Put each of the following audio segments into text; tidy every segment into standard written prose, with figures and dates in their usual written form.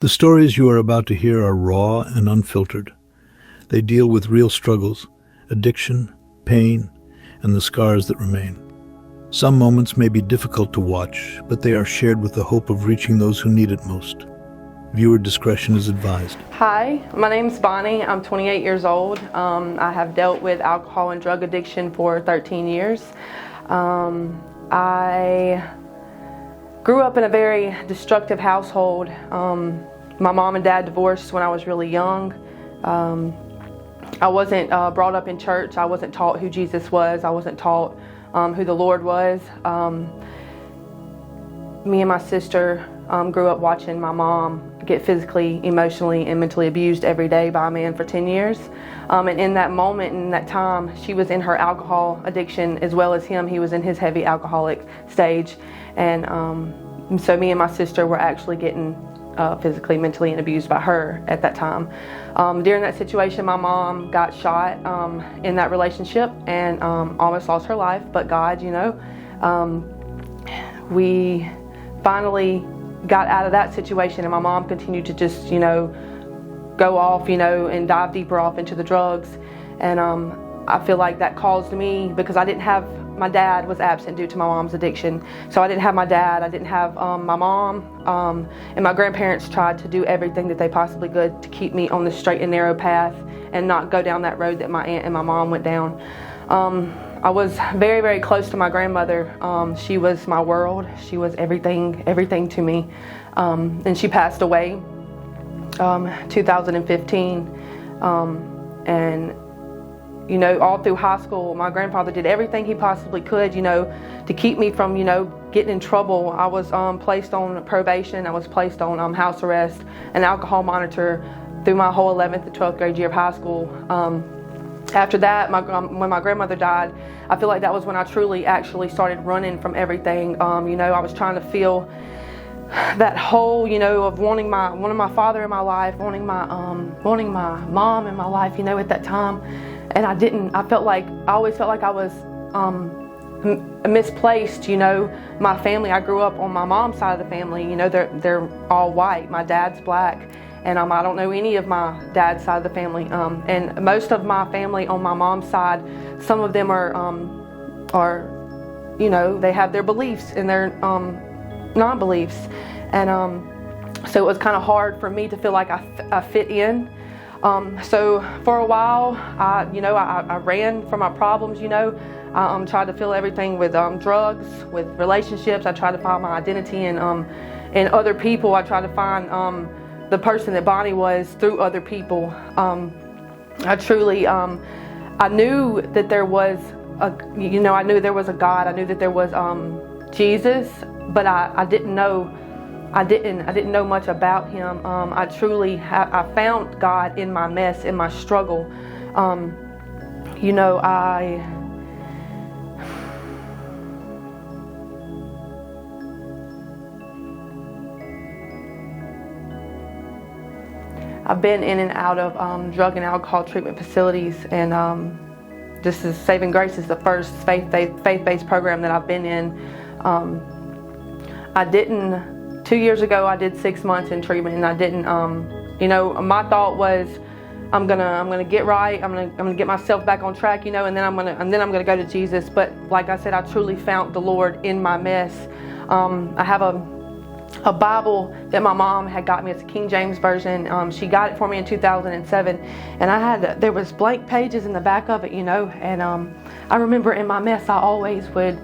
The stories you are about to hear are raw and unfiltered. They deal with real struggles, addiction, pain, and the scars that remain. Some moments may be difficult to watch, but they are shared with the hope of reaching those who need it most. Viewer discretion is advised. Hi, my name's Bonnie. I'm 28 years old. I have dealt with alcohol and drug addiction for 13 years. I grew up in a very destructive household. My mom and dad divorced when I was really young. I wasn't brought up in church. I wasn't taught who Jesus was. I wasn't taught who the Lord was. Me and my sister grew up watching my mom get physically, emotionally, and mentally abused every day by a man for 10 years. And in that moment, in that time, she was in her alcohol addiction as well as him. He was in his heavy alcoholic stage. And so me and my sister were actually getting physically, mentally, and abused by her at that time. During that situation, my mom got shot in that relationship and almost lost her life. But God, we finally got out of that situation, and my mom continued to just, go off, and dive deeper off into the drugs. And I feel like that caused me, because my dad was absent due to my mom's addiction. So I didn't have my dad, I didn't have my mom, and my grandparents tried to do everything that they possibly could to keep me on the straight and narrow path and not go down that road that my aunt and my mom went down. I was very, very close to my grandmother. She was my world. She was everything to me. And she passed away 2015. And all through high school, my grandfather did everything he possibly could, to keep me from, getting in trouble. I was placed on probation. I was placed on house arrest, an alcohol monitor through my whole 11th and 12th grade year of high school. After that, when my grandmother died, I feel like that was when I truly actually started running from everything. I was trying to feel that hole, of wanting my father in my life, wanting my mom in my life, at that time. And I always felt like I was misplaced. My family, I grew up on my mom's side of the family. They're all white. My dad's black. And I don't know any of my dad's side of the family. And most of my family on my mom's side, some of them are they have their beliefs and their non-beliefs. And so it was kind of hard for me to feel like I fit in. So for a while, I ran from my problems. I tried to fill everything with drugs, with relationships. I tried to find my identity in other people. I tried to find the person that Bonnie was through other people. I truly, I knew that there was I knew there was a God. I knew that there was Jesus, but I didn't know. I didn't know much about him. I found God in my mess, in my struggle. I've been in and out of drug and alcohol treatment facilities, and this is Saving Grace is the first faith-based program that I've been in. 2 years ago I did 6 months in treatment, and I didn't. My thought was, I'm gonna get right. I'm gonna get myself back on track, and then I'm gonna go to Jesus. But like I said, I truly found the Lord in my mess. I have a Bible that my mom had got me. It's a King James version. She got it for me in 2007, and there was blank pages in the back of it, and I remember in my mess I always would,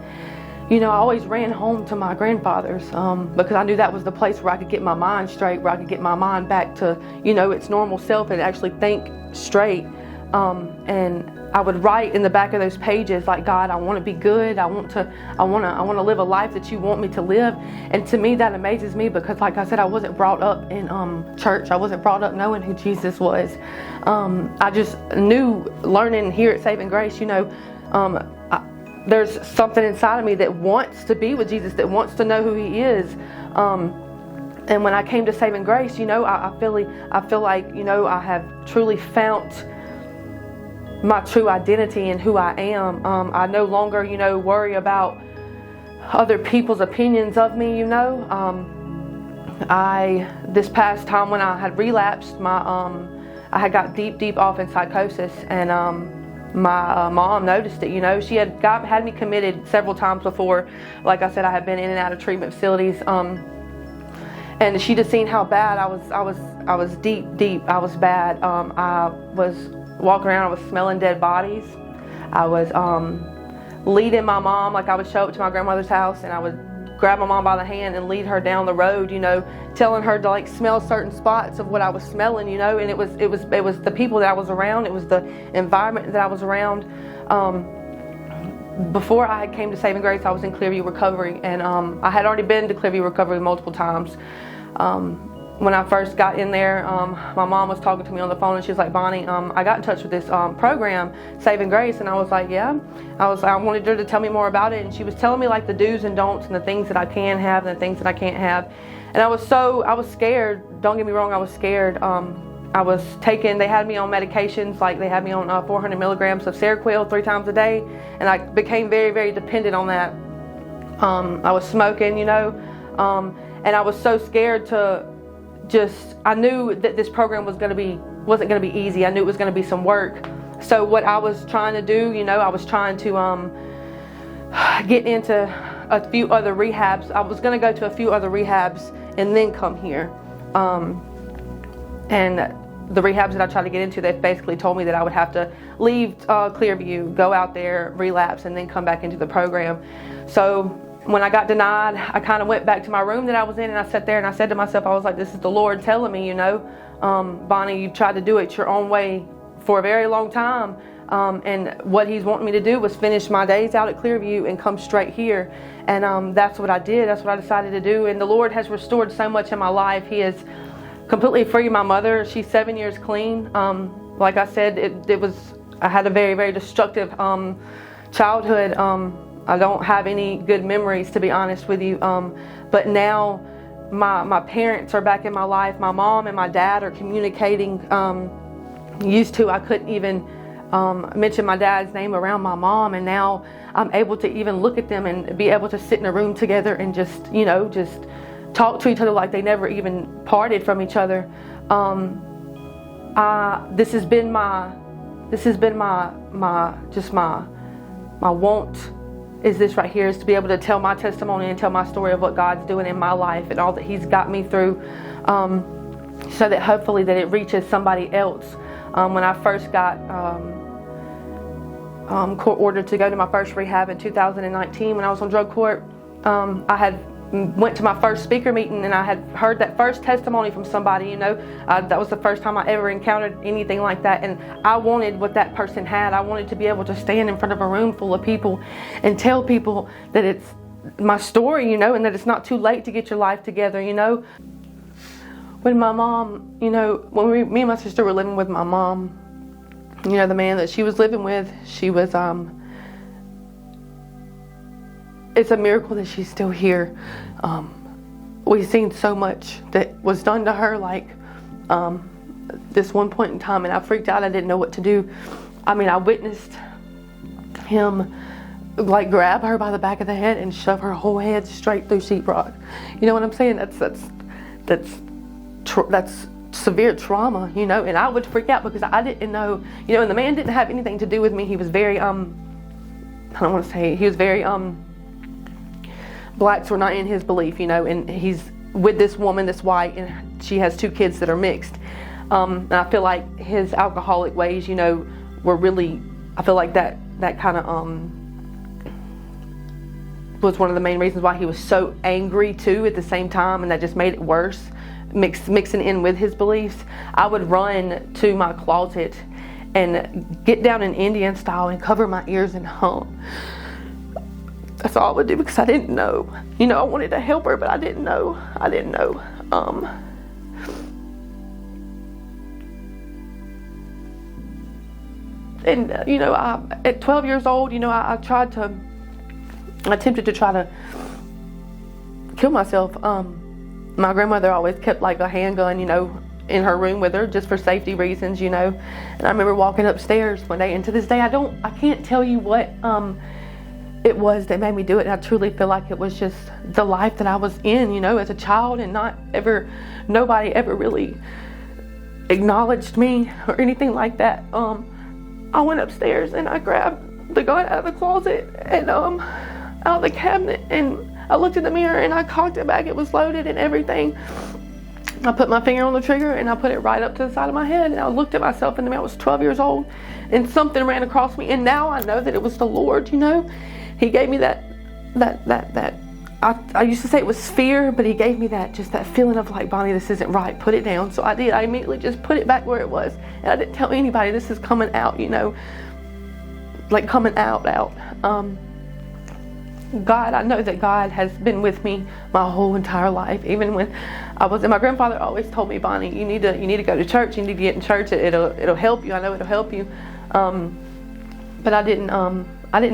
I always ran home to my grandfather's because I knew that was the place where I could get my mind straight, where I could get my mind back to, its normal self and actually think straight. And I would write in the back of those pages, like, God, I want to be good. I want to live a life that you want me to live. And to me, that amazes me because, like I said, I wasn't brought up in church. I wasn't brought up knowing who Jesus was. I just knew, learning here at Saving Grace, there's something inside of me that wants to be with Jesus, that wants to know who he is. And when I came to Saving Grace, I feel like, I have truly found my true identity and who I am. I no longer, worry about other people's opinions of me, This past time when I had relapsed, I had got deep off in psychosis, and my mom noticed it. You know, she had me committed several times before. Like I said, I had been in and out of treatment facilities, and she just seen how bad I was deep. I was bad. I was walking around. I was smelling dead bodies. I was leading my mom. Like, I would show up to my grandmother's house and I would grab my mom by the hand and lead her down the road, you know, telling her to like smell certain spots of what I was smelling, you know. And it was the people that I was around. It was the environment that I was around. Before I came to Saving Grace, I was in Clearview Recovery, and I had already been to Clearview Recovery multiple times. When I first got in there, my mom was talking to me on the phone, and she was like, "Bonnie, I got in touch with this program, Saving Grace," and I was like, "Yeah." I wanted her to tell me more about it, and she was telling me like the do's and don'ts and the things that I can have and the things that I can't have. And I was scared. Don't get me wrong, I was scared. They had me on medications, like they had me on 400 milligrams of Seroquel 3 times a day, and I became very dependent on that. I was smoking, you know, and I was so scared to I knew that this program wasn't going to be easy. I knew it was going to be some work. So what I was trying to do, you know, I was trying to get into a few other rehabs. I was going to go to a few other rehabs and then come here. And the rehabs that I tried to get into, they basically told me that I would have to leave Clearview, go out there, relapse, and then come back into the program. So when I got denied, I kind of went back to my room that I was in, and I sat there and I said to myself, I was like, this is the Lord telling me, you know, Bonnie, you tried to do it your own way for a very long time. And what He's wanting me to do was finish my days out at Clearview and come straight here. And that's what I did. That's what I decided to do. And the Lord has restored so much in my life. He has completely freed my mother. She's 7 years clean. Like I said, I had a very destructive childhood. I don't have any good memories, to be honest with you. But now my parents are back in my life. My mom and my dad are communicating. Used to, I couldn't even mention my dad's name around my mom, and now I'm able to even look at them and be able to sit in a room together and just talk to each other like they never even parted from each other. This has been my want. Is this right here, is to be able to tell my testimony and tell my story of what God's doing in my life and all that He's got me through, so that hopefully that it reaches somebody else. When I first got court ordered to go to my first rehab in 2019, when I was on drug court, I had went to my first speaker meeting, and I had heard that first testimony from somebody, you know. That was the first time I ever encountered anything like that, and I wanted what that person had. I wanted to be able to stand in front of a room full of people and tell people that it's my story, you know, and that it's not too late to get your life together, you know. When my mom, you know, when me and my sister were living with my mom, you know, the man that she was living with, she was it's a miracle that she's still here. We've seen so much that was done to her, like this one point in time, and I freaked out. I didn't know what to do. I mean, I witnessed him like grab her by the back of the head and shove her whole head straight through sheetrock. You know what I'm saying? That's severe trauma, you know. And I would freak out because I didn't know, you know. And the man didn't have anything to do with me. He was very I don't want to say, he was very blacks were not in his belief, you know, and he's with this woman that's white, and she has 2 kids that are mixed. And I feel like his alcoholic ways, you know, were really, I feel like that kind of was one of the main reasons why he was so angry too at the same time, and that just made it worse, mixing in with his beliefs. I would run to my closet and get down in Indian style and cover my ears and hum. That's all I would do, because I didn't know. You know, I wanted to help her, but I didn't know. And you know, at 12 years old, you know, I attempted to try to kill myself. My grandmother always kept like a handgun, you know, in her room with her, just for safety reasons, you know. And I remember walking upstairs one day, and to this day, I can't tell you what it was that made me do it. And I truly feel like it was just the life that I was in, you know, as a child, and nobody ever really acknowledged me or anything like that. I went upstairs and I grabbed the gun out of the closet and out of the cabinet, and I looked in the mirror and I cocked it back. It was loaded and everything. I put my finger on the trigger and I put it right up to the side of my head, and I looked at myself in the mirror. I was 12 years old, and something ran across me, and now I know that it was the Lord, you know. He gave me that I used to say it was fear, but he gave me that feeling of like, Bonnie, this isn't right, put it down. So I did. I immediately just put it back where it was, and I didn't tell anybody. This is coming out, you know, like coming out. God, I know that God has been with me my whole entire life. Even when I was, and my grandfather always told me, Bonnie, you need to go to church. You need to get in church. It'll help you. I know it'll help you. But I didn't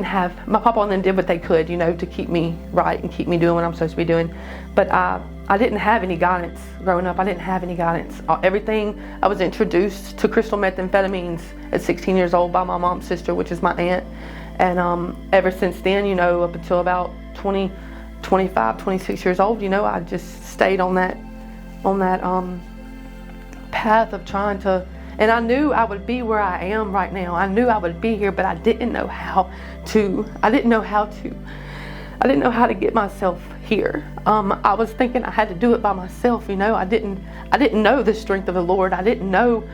have, my papa and them did what they could, you know, to keep me right and keep me doing what I'm supposed to be doing. But I didn't have any guidance growing up. I didn't have any guidance. Everything, I was introduced to crystal methamphetamines at 16 years old by my mom's sister, which is my aunt. And ever since then, you know, up until about 20, 25, 26 years old, you know, I just stayed on that path of trying to, and I knew I would be where I am right now. I knew I would be here, but I didn't know how to get myself here. I was thinking I had to do it by myself, you know. I didn't know the strength of the Lord. I didn't know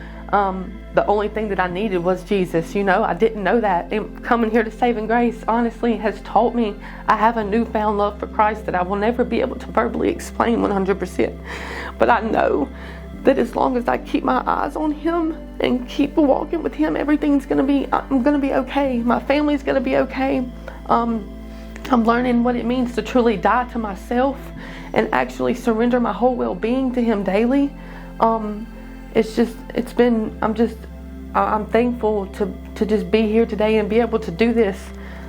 the only thing that I needed was Jesus, you know. I didn't know that. And coming here to Saving Grace, honestly, has taught me I have a newfound love for Christ that I will never be able to verbally explain 100%. But I know that as long as I keep my eyes on Him and keep walking with Him, I'm gonna be okay. My family's gonna be okay. I'm learning what it means to truly die to myself and actually surrender my whole well-being to Him daily. I'm thankful to just be here today and be able to do this,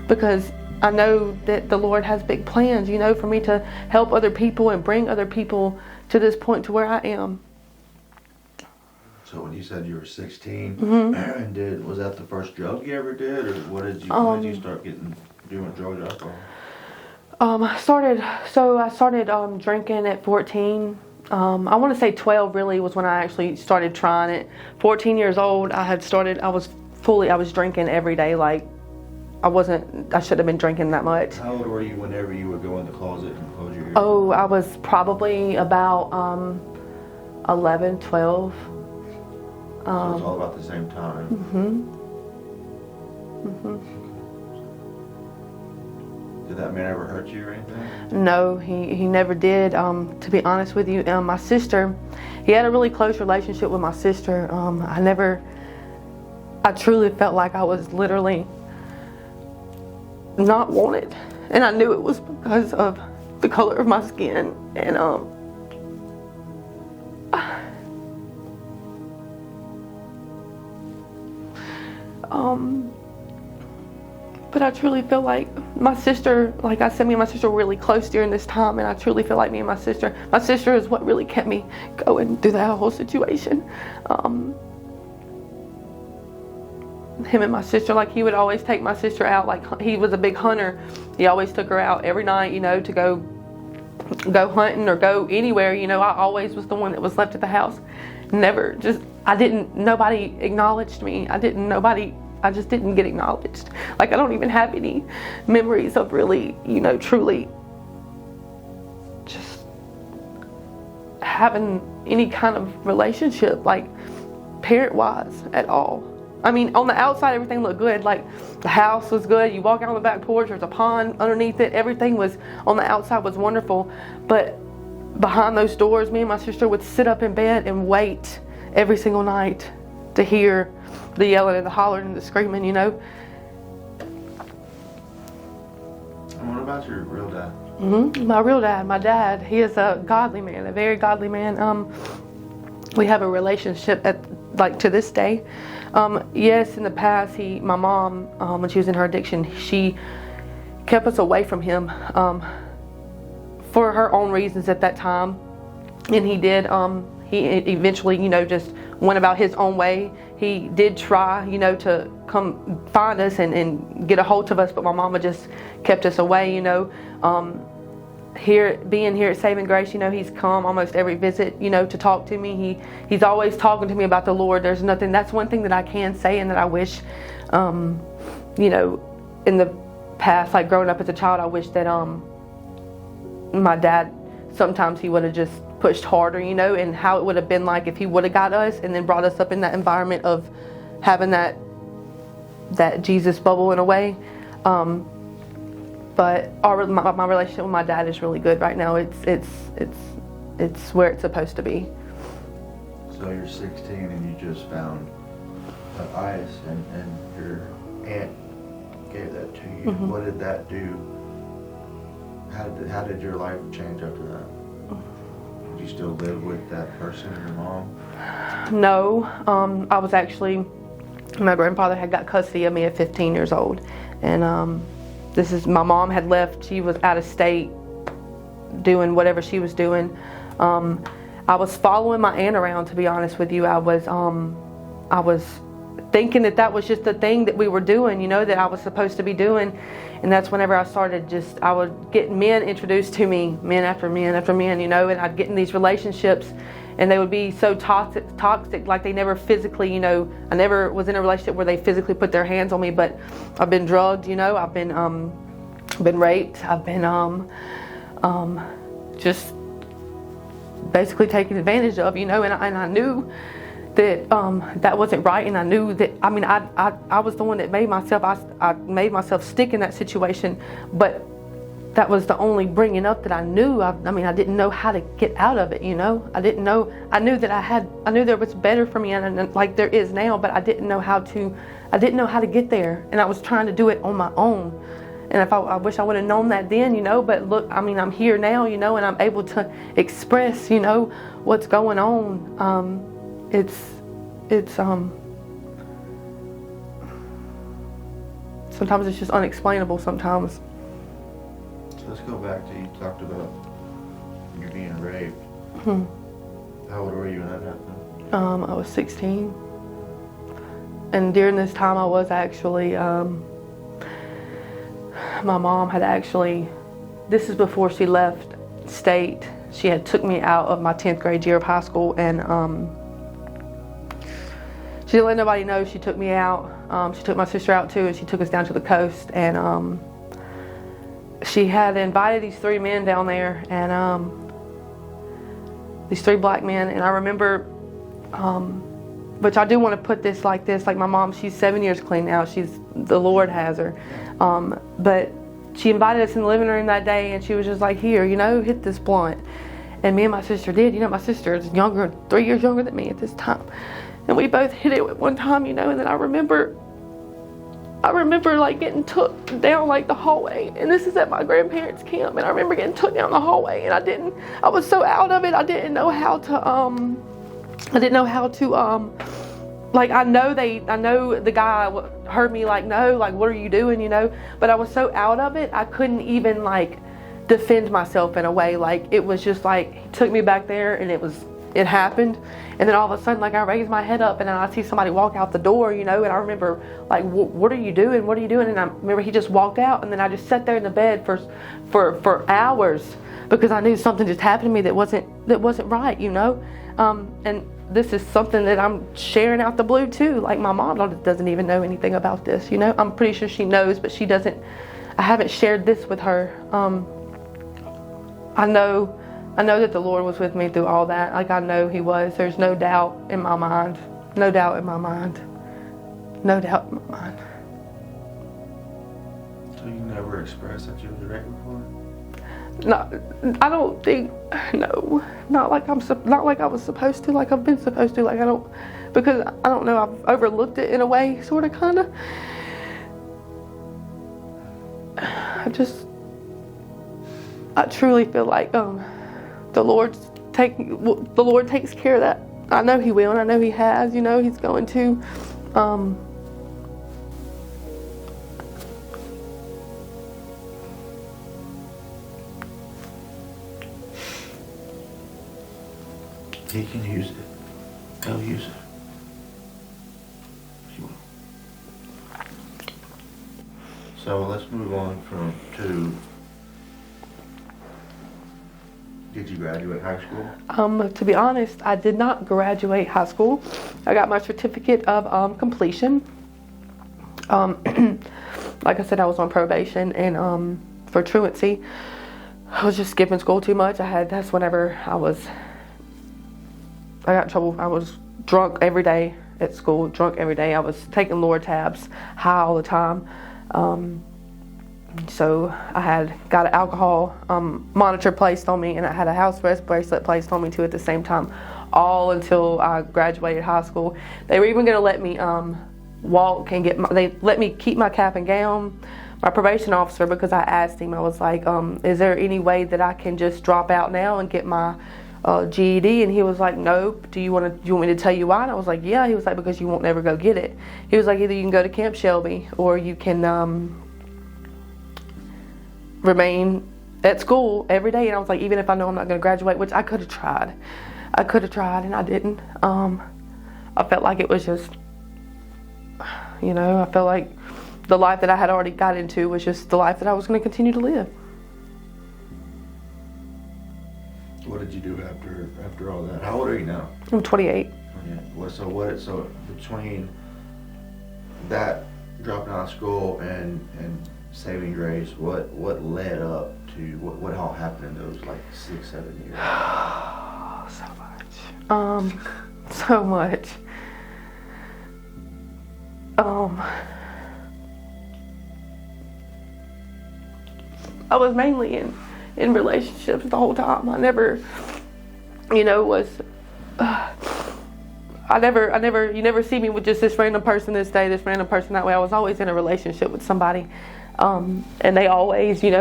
because I know that the Lord has big plans, you know, for me to help other people and bring other people to this point to where I am. So when you said you were 16, Mm-hmm. and was that the first drug you ever did, or when did you start doing drugs, alcohol? I started drinking at 14. I want to say 12 really was when I actually started trying it. 14 years old, I was drinking every day. Like I shouldn't have been drinking that much. How old were you whenever you would go in the closet and close your ears? Oh, I was probably about 11, 12. So it's all about the same time. Did that man ever hurt you or anything? No, he never did. To be honest with you, my sister, he had a really close relationship with my sister. I truly felt like I was literally not wanted, and I knew it was because of the color of my skin. And but I truly feel like my sister, like I said, me and my sister were really close during this time, and I truly feel like my sister is what really kept me going through that whole situation. Him and my sister, like he would always take my sister out, like he was a big hunter. He always took her out every night, you know, to go hunting or go anywhere, you know. I always was the one that was left at the house. Nobody acknowledged me. I just didn't get acknowledged. Like I don't even have any memories of really, you know, truly just having any kind of relationship, like parent-wise at all. I mean, on the outside, everything looked good. Like the house was good. You walk out on the back porch, there's a pond underneath it. Everything was, on the outside was wonderful. But behind those doors, me and my sister would sit up in bed and wait every single night to hear the yelling and the hollering and the screaming, you know. And what about your real dad? My real dad, my dad, he is a godly man, a very godly man. We have a relationship to this day. Yes, in the past, my mom, when she was in her addiction, she kept us away from him for her own reasons at that time. And he did, he eventually, you know, just went about his own way. he did try, you know, to come find us and get a hold of us, but my mama just kept us away, you know. Being here at Saving Grace, you know, he's come almost every visit, you know, to talk to me. He's always talking to me about the Lord. There's nothing, that's one thing that I can say and that I wish, you know, in the past, like growing up as a child, I wish that my dad, sometimes he would have just pushed harder, you know, and how it would have been like if he would have got us and then brought us up in that environment of having that Jesus bubble in a way. But my relationship with my dad is really good right now. It's where it's supposed to be. So you're 16 and you just found ice and your aunt gave that to you. Mm-hmm. What did that do? How did your life change after that? Did you still live with that person, your mom? No, I was actually, my grandfather had got custody of me at 15 years old, and my mom had left. She was out of state doing whatever she was doing. I was following my aunt around, to be honest with you. I was thinking that was just the thing that we were doing, you know, that I was supposed to be doing. And that's whenever I would get men introduced to me, men after men after men, you know, and I'd get in these relationships and they would be so toxic, like they never physically, you know, I never was in a relationship where they physically put their hands on me, but I've been drugged, you know, I've been raped, I've been just basically taken advantage of, you know, and I knew that that wasn't right, and I knew that, I mean, I was the one that made myself, I made myself stick in that situation, but that was the only bringing up that I knew. I mean, I didn't know how to get out of it, you know. I knew that I knew there was better for me, and like there is now, but I didn't know how to get there, and I was trying to do it on my own. And I wish I would have known that then, you know, but look, I mean, I'm here now, you know, and I'm able to express, you know, what's going on. Sometimes it's just unexplainable sometimes. So let's go back to, you talked about you being raped. Hmm. How old were you when that happened? I was 16. And during this time I was actually, my mom had actually, this is before she left state, she had took me out of my 10th grade year of high school, and she didn't let nobody know she took me out. She took my sister out too, and she took us down to the coast, and she had invited these 3 men down there, and these 3 black men, and I remember, which I do want to put this, like my mom, she's 7 years clean now, the Lord has her, but she invited us in the living room that day, and she was just like, here, you know, hit this blunt. And me and my sister did. You know, my sister is 3 years younger than me at this time, and we both hit it at one time, you know. And then I remember like getting took down like the hallway, and this is at my grandparents' camp, and I remember getting took down the hallway, and I was so out of it, I didn't know how to like, I know the guy heard me, like, no, like, what are you doing, you know, but I was so out of it, I couldn't even, like, defend myself in a way. Like, it was just like, he took me back there, and it happened, and then all of a sudden, like, I raised my head up, and then I see somebody walk out the door, you know, and I remember, like, what are you doing, and I remember he just walked out, and then I just sat there in the bed for hours, because I knew something just happened to me that wasn't right, you know, and this is something that I'm sharing out the blue too. Like, my mom doesn't even know anything about this, you know. I'm pretty sure she knows, but she doesn't. I haven't shared this with her. I know that the Lord was with me through all that. Like, I know He was. There's no doubt in my mind. No doubt in my mind. No doubt in my mind. So you never expressed that you was raped before? No, I don't think, no, not like I was supposed to, like I've been supposed to, like because I don't know, I've overlooked it in a way, sort of, kind of. I truly feel like the Lord takes care of that. I know He will, and I know He has, you know, He's going to. He can use it. He'll use it. So let's move on to, did you graduate high school? To be honest, I did not graduate high school. I got my certificate of completion. Like I said, I was on probation, and for truancy, I was just skipping school too much. That's whenever I got in trouble. I was drunk every day at school, drunk every day. I was taking Lortabs, high all the time. So I got an alcohol monitor placed on me, and I had a house arrest bracelet placed on me too at the same time, all until I graduated high school. They were even going to let me walk and they let me keep my cap and gown. My probation officer, because I asked him, I was like, is there any way that I can just drop out now and get my GED? And he was like, nope. Do you want me to tell you why? And I was like, yeah. He was like, because you won't never go get it. He was like, either you can go to Camp Shelby or you can remain at school every day. And I was like, even if I know I'm not going to graduate, which I could have tried. And I didn't. I felt like it was just, I felt like the life that I had already got into was just the life that I was going to continue to live. What did you do after all that? How old are you now? I'm 28. Yeah. So between that dropping out of school and saving grace, what led up to what all happened in those like 6-7 years? So much. I was mainly in relationships the whole time. I never, you never see me with just this random person this day, this random person that way. I was always in a relationship with somebody. And they always, had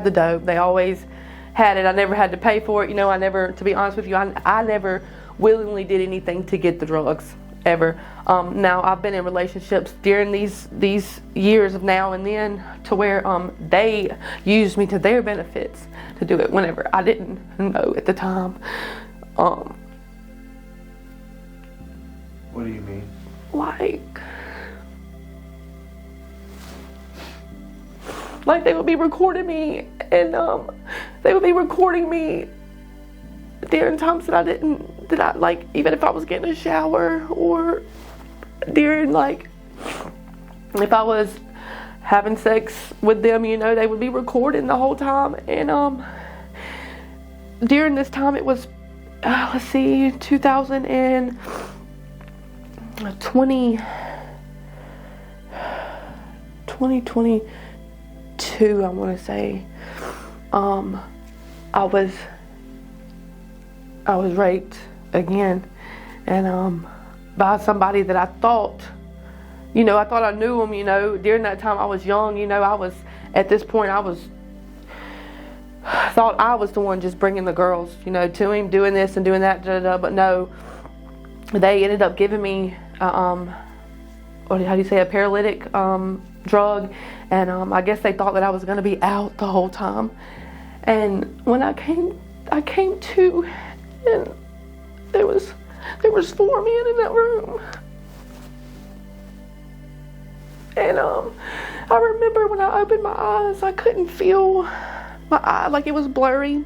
the dope. They always had it. I never had to pay for it. To be honest with you, I never willingly did anything to get the drugs, ever. Now, I've been in relationships during these years of now and then to where they used me to their benefits to do it whenever I didn't know at the time. What do you mean? Like they would be recording me, and they would be recording me during times that I like, even if I was getting a shower, or during, like, if I was having sex with them, they would be recording the whole time. And during this time, it was 2022, I want to say. I was raped again, and by somebody that I thought, I thought I knew him. During that time I was young. I was, at this point, thought I was the one just bringing the girls, to him, doing this and doing that, but no, they ended up giving me, how do you say, a paralytic drug, and I guess they thought that I was going to be out the whole time. And when I came to, and there was 4 men in that room. And I remember when I opened my eyes, I couldn't feel my eye, like it was blurry.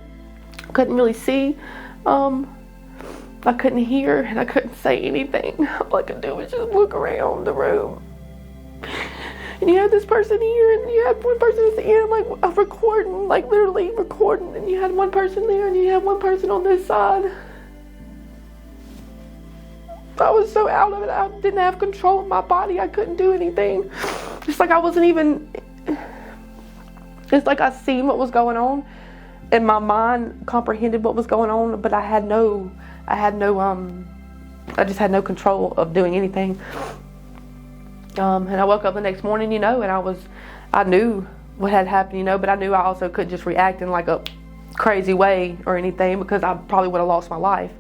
Couldn't really see. I couldn't hear, and I couldn't say anything. All I could do was just look around the room. And you had this person here, and you had one person at the end, like recording, like literally recording, and you had one person there, and you had one person on this side. I was so out of it. I didn't have control of my body. I couldn't do anything. It's like I wasn't even, it's like I seen what was going on, and my mind comprehended what was going on, but I just had no control of doing anything. And I woke up the next morning, and I knew what had happened, but I knew I also couldn't just react in like a crazy way or anything, because I probably would have lost my life.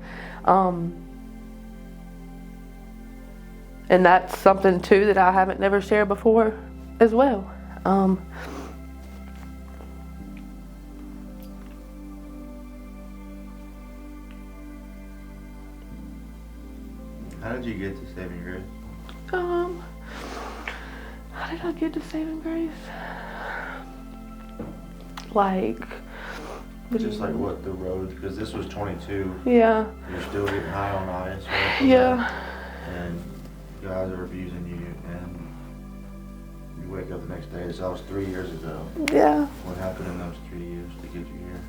And that's something too that I haven't never shared before as well. How did you get to saving grace? How did I get to saving grace? Like, Just like what the road, because this was 22. yeah, You're still getting high on ice. Right? yeah. And guys are abusing you, and you wake up the next day. That was 3 years ago. Yeah. What happened in those 3 years to get you here?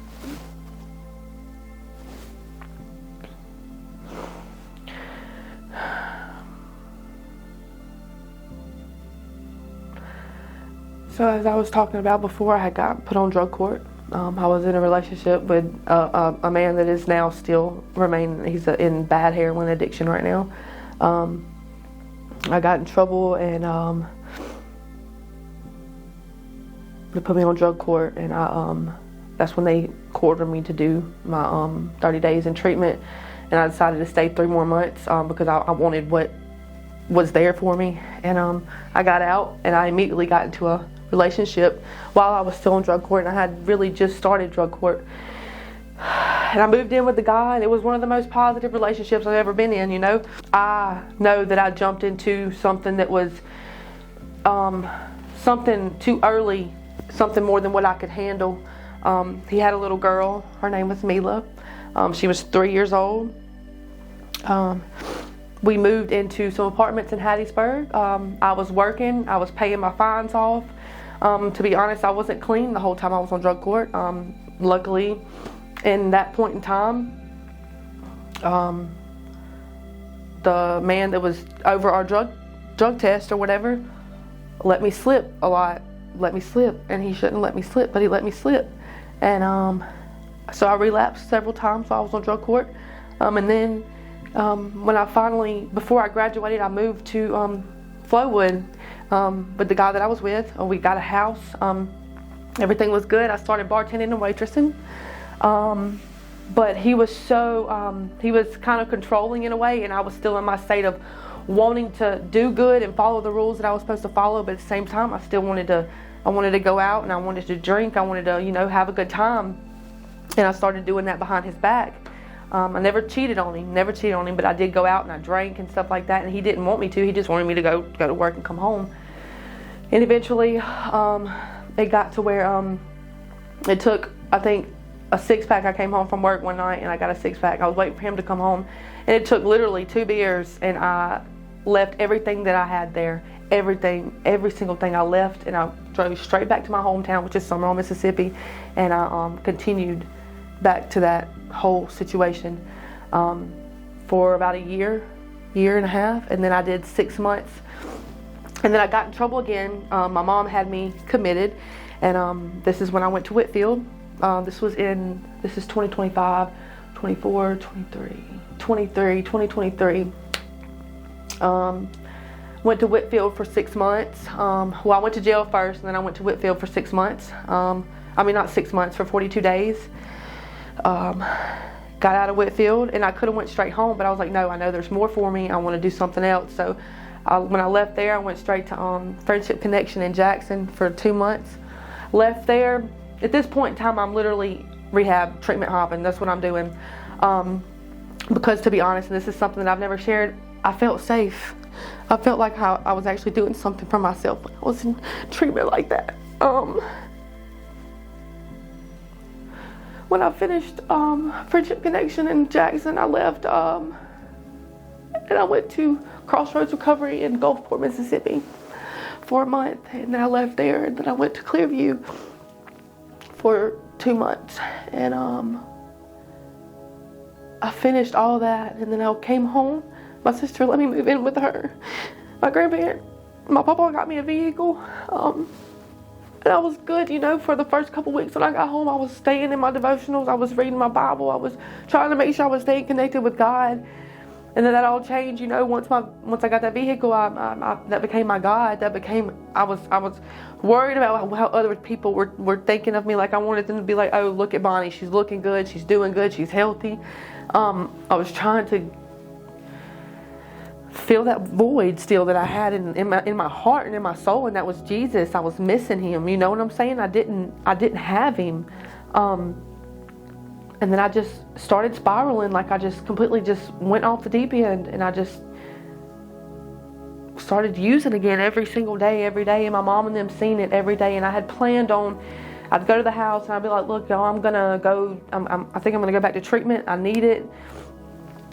So as I was talking about before, I had got put on drug court. I was in a relationship with a man that is now still remaining. He's in bad heroin addiction right now. I got in trouble, and they put me on drug court, and that's when they ordered me to do my 30 days in treatment. And I decided to stay 3 more months because I wanted what was there for me. And I got out, and I immediately got into a relationship while I was still on drug court, and I had really just started drug court. And I moved in with the guy, and it was one of the most positive relationships I've ever been in, you know. I know that I jumped into something that was something too early, something more than what I could handle. He had a little girl, her name was Mila. She was 3 years old. We moved into some apartments in Hattiesburg. I was working, I was paying my fines off. To be honest, I wasn't clean the whole time I was on drug court. Luckily, in that point in time, the man that was over our drug test or whatever let me slip a lot. Let me slip, and he shouldn't let me slip, but he let me slip. And so I relapsed several times while I was on drug court. And then when I finally, before I graduated, I moved to Flowwood with the guy that I was with. We got a house. Everything was good. I started bartending and waitressing. But he was so, he was kind of controlling in a way, and I was still in my state of wanting to do good and follow the rules that I was supposed to follow, but at the same time, I still wanted to go out, and I wanted to drink. I wanted to, you know, have a good time. And I started doing that behind his back. I never cheated on him, but I did go out and I drank and stuff like that, and he didn't want me to. He just wanted me to go to work and come home. And eventually, it got to where it took, I think, a 6-pack. I came home from work one night and I got a 6-pack. I was waiting for him to come home, and it took literally 2 beers, and I left everything that I had there. Everything, every single thing I left, and I drove straight back to my hometown, which is Summerall, Mississippi, and I continued back to that whole situation for about a year and a half, and then I did 6 months, and then I got in trouble again. My mom had me committed, and this is when I went to Whitfield. This is 2025, 24, 2023. Went to Whitfield for 6 months. Well, I went to jail first, and then I went to Whitfield for 6 months. I mean, not 6 months, for 42 days. Got out of Whitfield, and I could have went straight home, but I was like, no, I know there's more for me. I want to do something else. So when I left there, I went straight to Friendship Connection in Jackson for 2 months. Left there. At this point in time, I'm literally rehab treatment hopping. That's what I'm doing. Because to be honest, and this is something that I've never shared, I felt safe. I felt like I was actually doing something for myself when I was in treatment like that. When I finished Friendship Connection in Jackson, I left and I went to Crossroads Recovery in Gulfport, Mississippi for a month, and then I left there, and then I went to Clearview for 2 months, and I finished all that, and then I came home. My sister let me move in with her. My papa got me a vehicle, and I was good, you know. For the first couple weeks when I got home, I was staying in my devotionals, I was reading my Bible, I was trying to make sure I was staying connected with God. And then that all changed, you know. Once I got that vehicle, that became my God. I was worried about how other people were thinking of me. Like, I wanted them to be like, oh, look at Bonnie, she's looking good, she's doing good, she's healthy. I was trying to fill that void still that I had in my heart and in my soul, and that was Jesus. I was missing him. You know what I'm saying? I didn't have him. And then I just started spiraling. Like, I just completely just went off the deep end, and I just started using again every single day, every day. And my mom and them seen it every day. And I had planned on, I'd go to the house and I'd be like, look, y'all, I think I'm gonna go back to treatment. I need it.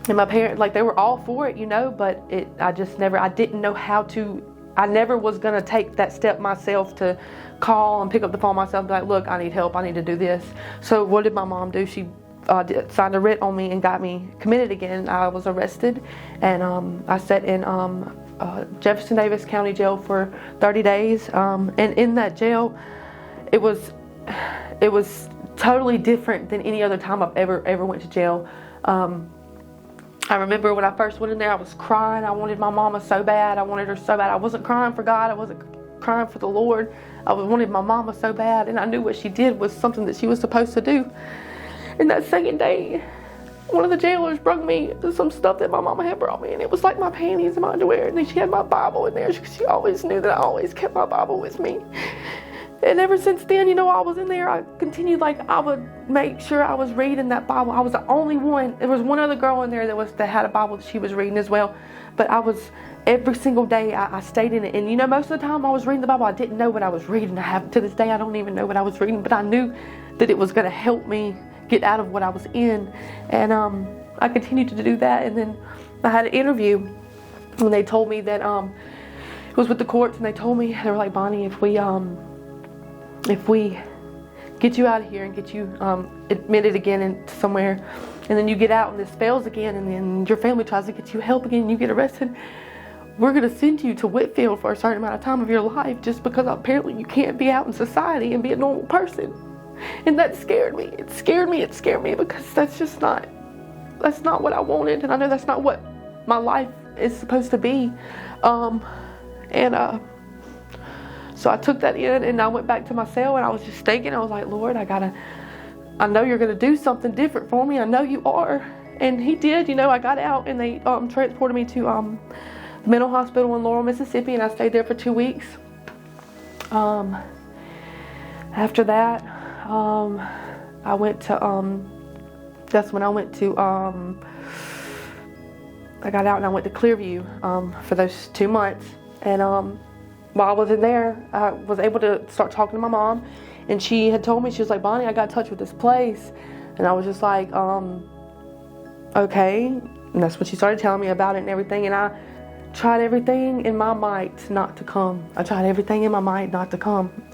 And my parents, like, they were all for it, but I didn't know how to. I never was going to take that step myself to call and pick up the phone myself and be like, look, I need help. I need to do this. So what did my mom do? She signed a writ on me and got me committed again. I was arrested, and I sat in Jefferson Davis County Jail for 30 days. And in that jail, it was totally different than any other time I've ever went to jail. I remember when I first went in there, I was crying. I wanted my mama so bad. I wanted her so bad. I wasn't crying for God. I wasn't crying for the Lord. I wanted my mama so bad, and I knew what she did was something that she was supposed to do. And that second day, one of the jailers brought me some stuff that my mama had brought me, and it was like my panties and my underwear, and then she had my Bible in there. She always knew that I always kept my Bible with me. And ever since then, I was in there, I continued, I would make sure I was reading that Bible. I was the only one. There was one other girl in there that had a Bible that she was reading as well. But every single day, I stayed in it. And, most of the time I was reading the Bible, I didn't know what I was reading. To this day, I don't even know what I was reading. But I knew that it was going to help me get out of what I was in. And I continued to do that. And then I had an interview when they told me that it was with the courts. And they told me, they were like, Bonnie, if we get you out of here and get you admitted again somewhere, and then you get out and this fails again, and then your family tries to get you help again and you get arrested, we're going to send you to Whitfield for a certain amount of time of your life just because apparently you can't be out in society and be a normal person. And that scared me. It scared me because that's not what I wanted, and I know that's not what my life is supposed to be. So I took that in, and I went back to my cell, and I was just thinking, I was like, Lord, I know you're going to do something different for me. I know you are. And he did. I got out, and they transported me to the mental hospital in Laurel, Mississippi, and I stayed there for 2 weeks. After that, I went to, that's when I went to, I got out and I went to Clearview for those 2 months. And while I was in there, I was able to start talking to my mom, and she had told me, she was like, Bonnie, I got in touch with this place. And I was just like, okay. And that's when she started telling me about it and everything. And I tried everything in my might not to come.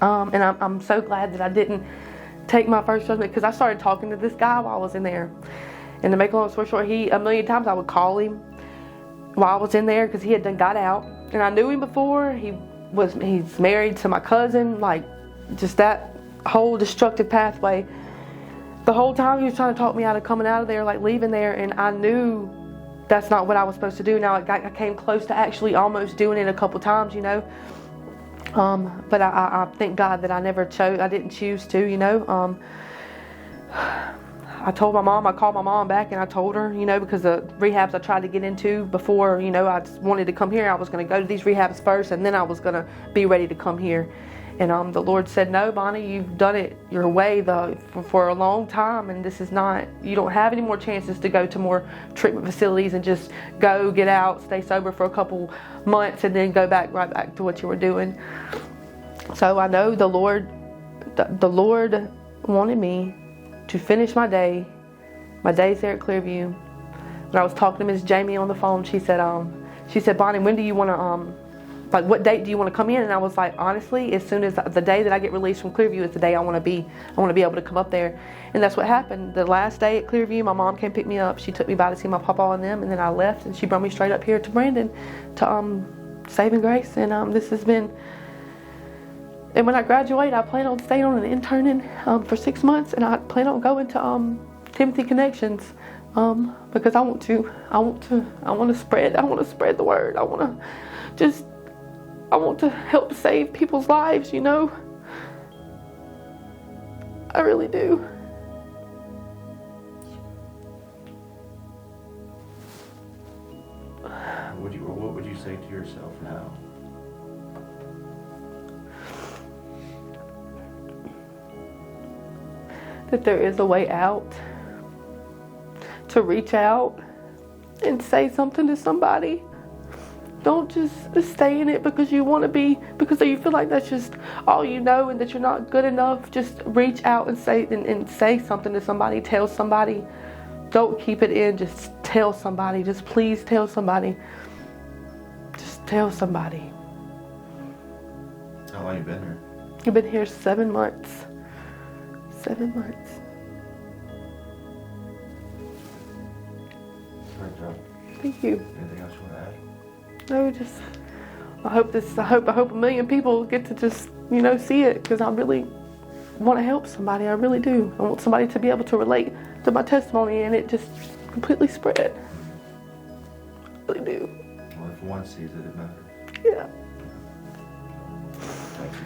And I'm so glad that I didn't take my first judgment, because I started talking to this guy while I was in there. And to make a long story short, a million times I would call him while I was in there, because he had done got out. And I knew him before. He's married to my cousin, just that whole destructive pathway. The whole time he was trying to talk me out of coming out of there, leaving there, and I knew that's not what I was supposed to do. Now I came close to actually almost doing it a couple times, but I thank God that I didn't choose to, I told my mom, I called my mom back and I told her, because the rehabs I tried to get into before, I just wanted to come here. I was going to go to these rehabs first, and then I was going to be ready to come here. And the Lord said, no, Bonnie, you've done it your way for a long time, and this is not, you don't have any more chances to go to more treatment facilities and just go, get out, stay sober for a couple months, and then go right back to what you were doing. So I know the Lord wanted me to finish my days there at Clearview. When I was talking to Miss Jamie on the phone, she said, Bonnie, when do you want to, what date do you want to come in? And I was like, honestly, as soon as the day that I get released from Clearview is the day I want to be able to come up there. And that's what happened. The last day at Clearview, my mom came pick me up. She took me by to see my papa and them, and then I left, and she brought me straight up here to Brandon to Saving Grace. And this has been. And when I graduate, I plan on staying on and interning for 6 months, and I plan on going to Timothy Connections because I want to spread the word. I want to help save people's lives, I really do. What would you say to yourself now? That there is a way out, to reach out and say something to somebody, Don't just stay in it because you want to be, because you feel like that's just all you know and that you're not good enough. Just reach out and say something to somebody. Tell somebody. Don't keep it in. Just tell somebody. Just please tell somebody. Just tell somebody. How long you been here? I've been here 7 months. 7 months. Great job. Thank you. Anything else you want to add? No, just I hope a million people get to just, see it, because I really want to help somebody. I really do. I want somebody to be able to relate to my testimony and it just completely spread. I really do. Well, if one sees it, it matters. Yeah. Thank you.